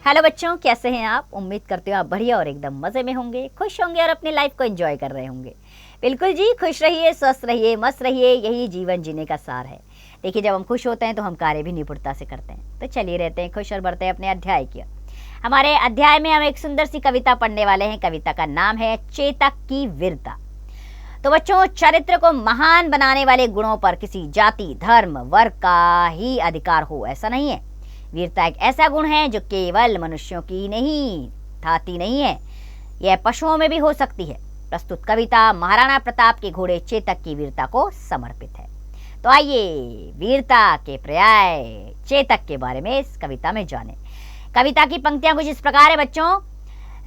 Hello बच्चों, कैसे हैं आप? उम्मीद करती हूँ आप बढ़िया और एकदम मज़े में होंगे, खुश होंगे और अपनी लाइफ को एंजॉय कर रहे होंगे। बिल्कुल जी, खुश रहिए, स्वस्थ रहिए, मस्त रहिए, यही जीवन जीने का सार है। देखिए, जब हम खुश होते हैं तो हम कार्य भी निपुणता से करते हैं। तो चलिए रहते हैं खुश और बढ़ते हैं अपने अध्याय की ओर। हमारे अध्याय में हम एक सुंदर सी कविता पढ़ने वाले हैं। कविता का नाम है चेतक की वीरता। तो बच्चों, चरित्र को महान बनाने वाले गुणों पर किसी जाति, धर्म, वर्ग का ही अधिकार हो ऐसा नहीं है। वीरता एक ऐसा गुण है जो केवल मनुष्यों की नहीं, थाती नहीं है, यह पशुओं में भी हो सकती है। प्रस्तुत कविता महाराणा प्रताप के घोड़े चेतक की वीरता को समर्पित है। तो आइए वीरता के पर्याय चेतक के बारे में इस कविता में जानें। कविता की पंक्तियां कुछ इस प्रकार है बच्चों।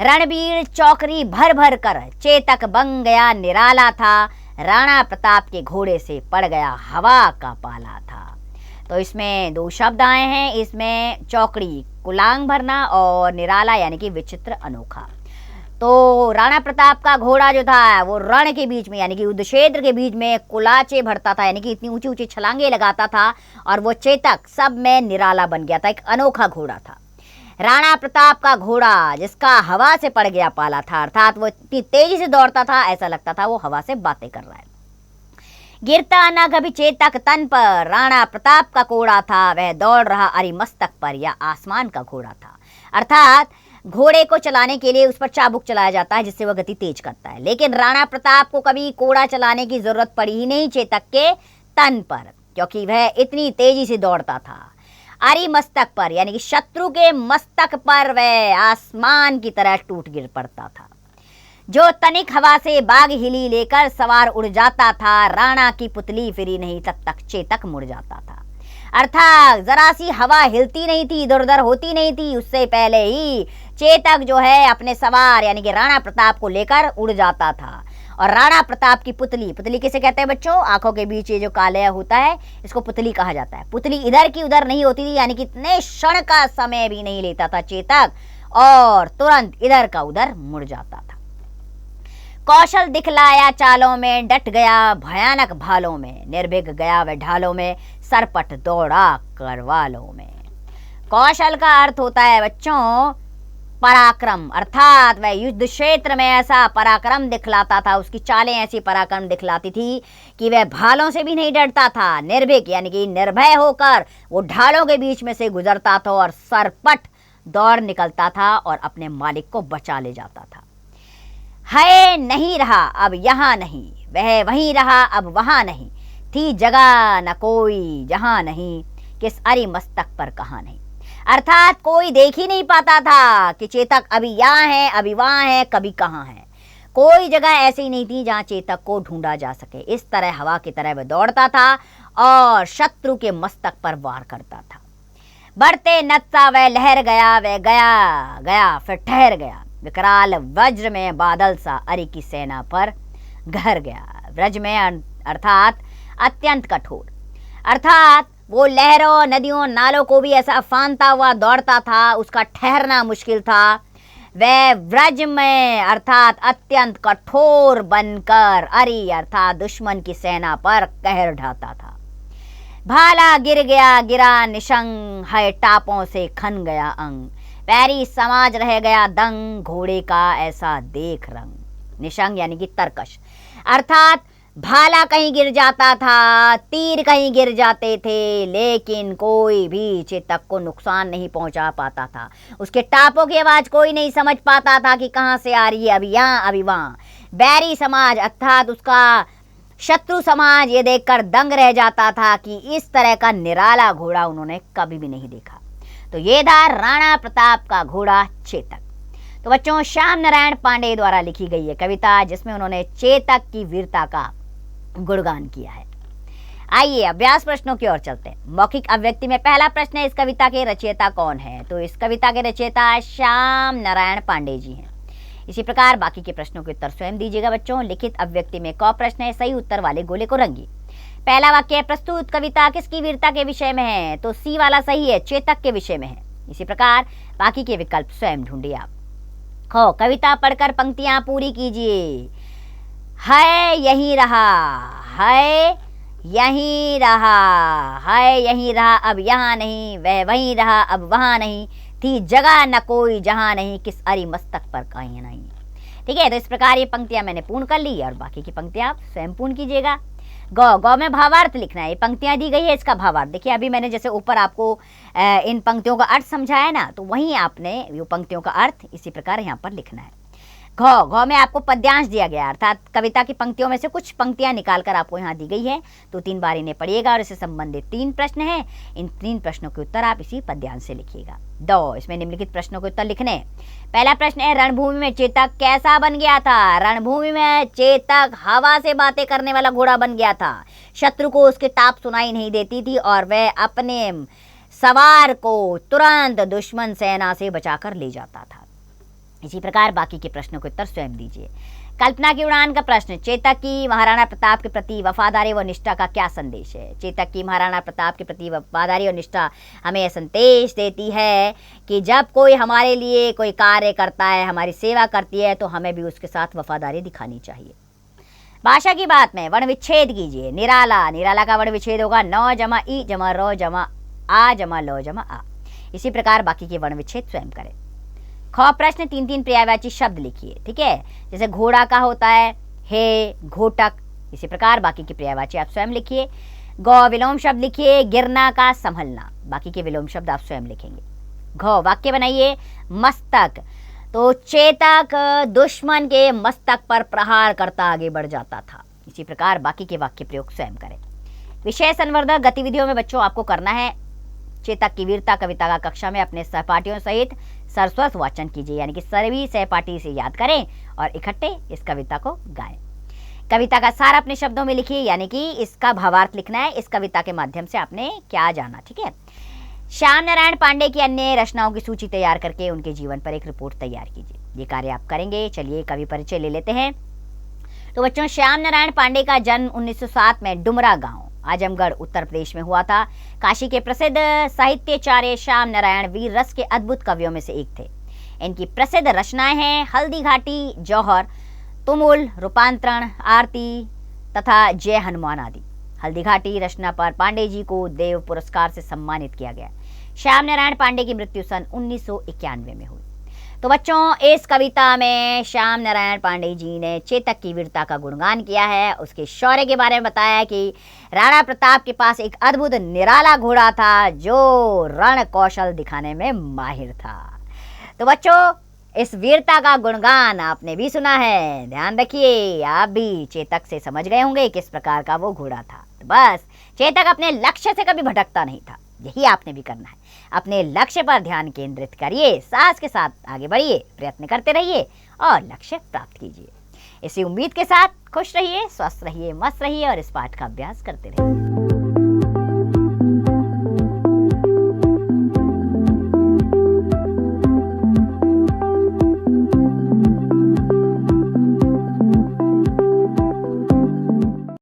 रणबीर चौकरी भर भर कर चेतक बन गया निराला था, राणा प्रताप के घोड़े से पड़ गया हवा का पाला था। तो इसमें दो शब्द आए हैं। इसमें चौकड़ी कुलांग भरना और निराला यानी कि विचित्र, अनोखा। तो राणा प्रताप का घोड़ा जो था वो रण के बीच में यानी कि युद्ध क्षेत्र के बीच में कुलाचे भरता था, यानी कि इतनी ऊंची ऊंची छलांगे लगाता था, और वो चेतक सब में निराला बन गया था, एक अनोखा घोड़ा था। राणा प्रताप का घोड़ा जिसका हवा से पड़ गया पाला था, अर्थात वो इतनी तेजी से दौड़ता था ऐसा लगता था वो हवा से बातें कर रहा है। गिरता न कभी चेतक तन पर, राणा प्रताप का घोड़ा था वह दौड़ रहा अरि मस्तक पर, या आसमान का घोड़ा था। अर्थात घोड़े को चलाने के लिए उस पर चाबुक चलाया जाता है जिससे वह गति तेज करता है, लेकिन राणा प्रताप को कभी घोड़ा चलाने की जरूरत पड़ी ही नहीं चेतक के तन पर, क्योंकि वह इतनी तेजी से दौड़ता था। अरि मस्तक पर यानी कि शत्रु के मस्तक पर वह आसमान की तरह टूट गिर पड़ता था। जो तनिक हवा से बाग हिली लेकर सवार उड़ जाता था, राणा की पुतली फिरी नहीं तब तक चेतक मुड़ जाता था। अर्थात जरा सी हवा हिलती नहीं थी, इधर उधर होती नहीं थी, उससे पहले ही चेतक जो है अपने सवार यानी कि राणा प्रताप को लेकर उड़ जाता था। और राणा प्रताप की पुतली, पुतली किसे कहते हैं बच्चों? आंखों के बीच ये जो काले होता है इसको पुतली कहा जाता है। पुतली इधर की उधर नहीं होती थी, यानी कि इतने क्षण का समय भी नहीं लेता था चेतक, और तुरंत इधर का उधर मुड़ जाता था। कौशल दिखलाया चालों में, डट गया भयानक भालों में, निर्भीक गया वह ढालों में, सरपट दौड़ा करवालों में। कौशल का अर्थ होता है बच्चों पराक्रम, अर्थात वह युद्ध क्षेत्र में ऐसा पराक्रम दिखलाता था, उसकी चालें ऐसी पराक्रम दिखलाती थी कि वह भालों से भी नहीं डरता था। निर्भीक यानी कि निर्भय होकर वो ढालों के बीच में से गुजरता था और सरपट दौड़ निकलता था और अपने मालिक को बचा ले जाता था। है नहीं रहा अब यहाँ नहीं, वह वहीं रहा अब वहां नहीं, थी जगह न कोई जहां नहीं, किस अरि मस्तक पर कहां नहीं। अर्थात कोई देख ही नहीं पाता था कि चेतक अभी यहाँ है, अभी वहां है, कभी कहां है। कोई जगह ऐसी नहीं थी जहां चेतक को ढूंढा जा सके। इस तरह हवा की तरह वह दौड़ता था और शत्रु के मस्तक पर वार करता था। बढ़ते नत्सा वह लहर गया, वह गया गया फिर ठहर गया, विकराल वज्र में बादल सा अरि की सेना पर घर गया। व्रज में अर्थात अत्यंत कठोर, अर्थात वो लहरों, नदियों, नालों को भी ऐसा फांदता हुआ दौड़ता था, उसका ठहरना मुश्किल था। वह व्रज में अर्थात अत्यंत कठोर बनकर अरि अर्थात दुश्मन की सेना पर कहर ढाता था। भाला गिर गया गिरा निशंग, है टापों से खन गया अंग, पैरी समाज रह गया दंग, घोड़े का ऐसा देख रंग। निशंग यानी कि तरकश, अर्थात भाला कहीं गिर जाता था, तीर कहीं गिर जाते थे, लेकिन कोई भी चेतक को नुकसान नहीं पहुंचा पाता था। उसके टापों की आवाज कोई नहीं समझ पाता था कि कहां से आ रही है, अभी यहाँ अभी वहां। बैरी समाज अर्थात उसका शत्रु समाज ये देखकर दंग रह जाता था कि इस तरह का निराला घोड़ा उन्होंने कभी भी नहीं देखा। तो ये था राणा प्रताप का घोड़ा चेतक। तो बच्चों, श्याम नारायण पांडे द्वारा लिखी गई है कविता जिसमें उन्होंने चेतक की वीरता का गुणगान किया है। आइए अभ्यास प्रश्नों की ओर चलते हैं। मौखिक अभिव्यक्ति में पहला प्रश्न है, इस कविता के रचयिता कौन है? तो इस कविता के रचयिता श्याम नारायण पांडे जी हैं। इसी प्रकार बाकी के प्रश्नों के उत्तर स्वयं दीजिएगा बच्चों। लिखित अभिव्यक्ति में क प्रश्न है, सही उत्तर वाले गोले को रंगिए। पहला वाक्य, प्रस्तुत कविता किसकी वीरता के विषय में है? तो सी वाला सही है, चेतक के विषय में है। इसी प्रकार बाकी के विकल्प स्वयं ढूंढिए आप। ख, कविता पढ़कर पंक्तियां पूरी कीजिए। है यहीं रहा, है यहीं रहा, है यहीं रहा अब यहाँ नहीं, वह वहीं रहा अब वहाँ नहीं, थी जगह न कोई जहां नहीं, किस अरि मस्तक पर कहीं नहीं। ठीक है, तो इस प्रकार ये पंक्तियां मैंने पूर्ण कर ली और बाकी की पंक्तियां आप स्वयं पूर्ण कीजिएगा। गौ, गौ में भावार्थ लिखना है। ये पंक्तियां दी गई है, इसका भावार्थ देखिए। अभी मैंने जैसे ऊपर आपको इन पंक्तियों का अर्थ समझाया ना, तो वहीं आपने ये पंक्तियों का अर्थ इसी प्रकार यहाँ पर लिखना है। घ, घ में आपको पद्यांश दिया गया, अर्थात कविता की पंक्तियों में से कुछ पंक्तियां निकालकर आपको यहाँ दी गई है, तो 3 बार इन्हें पढ़िएगा और इससे संबंधित 3 प्रश्न हैं। इन 3 प्रश्नों के उत्तर आप इसी पद्यांश से लिखिएगा। दो, इसमें निम्नलिखित प्रश्नों के उत्तर लिखने। पहला प्रश्न है, रणभूमि में चेतक कैसा बन गया था? रणभूमि में चेतक हवा से बातें करने वाला घोड़ा बन गया था। शत्रु को उसकी टाप सुनाई नहीं देती थी और वह अपने सवार को तुरंत दुश्मन सेना से बचाकर ले जाता था। इसी प्रकार बाकी के प्रश्नों के उत्तर स्वयं दीजिए। कल्पना की उड़ान का प्रश्न, चेतक की महाराणा प्रताप के प्रति वफादारी व निष्ठा का क्या संदेश है? चेतक की महाराणा प्रताप के प्रति वफादारी और निष्ठा हमें यह संदेश देती है कि जब कोई हमारे लिए कोई कार्य करता है, हमारी सेवा करती है, तो हमें भी उसके साथ वफादारी दिखानी चाहिए। भाषा की बात में वर्ण विच्छेद कीजिए। निराला, निराला का वर्ण विच्छेद होगा न जमा ई जमा र जमा आ जमा लो जमा आ। इसी प्रकार बाकी के वर्ण विच्छेद स्वयं करें। ख प्रश्न, 3 पर्यायवाची शब्द लिखिए। ठीक है, जैसे घोड़ा का होता है हे, घोटक। इसी प्रकार बाकी के पर्यायवाची आप स्वयं लिखिए। गौ, विलोम शब्द लिखिए। गिरना का संभलना, बाकी के विलोम शब्द आप स्वयं लिखेंगे। घ, वाक्य बनाइए। मस्तक, तो चेतक दुश्मन के मस्तक पर प्रहार करता आगे बढ़ जाता था। इसी प्रकार बाकी के वाक्य प्रयोग स्वयं करें। विषय संवर्धक गतिविधियों में बच्चों आपको करना है, चेतक की वीरता कविता का कक्षा में अपने सहपाठियों सहित सरस्वत वाचन कीजिए, यानी कि सभी सहपाठी से याद करें और इकट्ठे इस कविता को गाएं। कविता का सार अपने शब्दों में लिखिए, यानी कि इसका भावार्थ लिखना है। इस कविता के माध्यम से आपने क्या जाना। ठीक है, श्याम नारायण पांडे की अन्य रचनाओं की सूची तैयार करके उनके जीवन पर एक रिपोर्ट तैयार कीजिए। ये कार्य आप करेंगे। चलिए कवि परिचय ले लेते हैं। तो बच्चों, श्याम नारायण पांडे का जन्म 1907 में डुमरा गांव, आजमगढ़, उत्तर प्रदेश में हुआ था। काशी के प्रसिद्ध साहित्याचार्य श्याम नारायण वीर रस के अद्भुत कवियों में से एक थे। इनकी प्रसिद्ध रचनाएं हैं हल्दी घाटी, जौहर, तुमुल, रूपांतरण, आरती तथा जय हनुमान आदि। हल्दी घाटी रचना पर पांडे जी को देव पुरस्कार से सम्मानित किया गया। श्याम नारायण पांडे की मृत्यु सन 1991 में हुई। तो बच्चों, इस कविता में श्याम नारायण पांडे जी ने चेतक की वीरता का गुणगान किया है, उसके शौर्य के बारे में बताया कि राणा प्रताप के पास एक अद्भुत निराला घोड़ा था जो रण कौशल दिखाने में माहिर था। तो बच्चों, इस वीरता का गुणगान आपने भी सुना है। ध्यान रखिए, आप भी चेतक से समझ गए होंगे किस प्रकार का वो घोड़ा था। तो बस, चेतक अपने लक्ष्य से कभी भटकता नहीं था। यही आपने भी करना है। अपने लक्ष्य पर ध्यान केंद्रित करिए, साहस के साथ आगे बढ़िए, प्रयत्न करते रहिए और लक्ष्य प्राप्त कीजिए। इसी उम्मीद के साथ खुश रहिए, स्वस्थ रहिए, मस्त रहिए और इस पाठ का अभ्यास करते रहिए।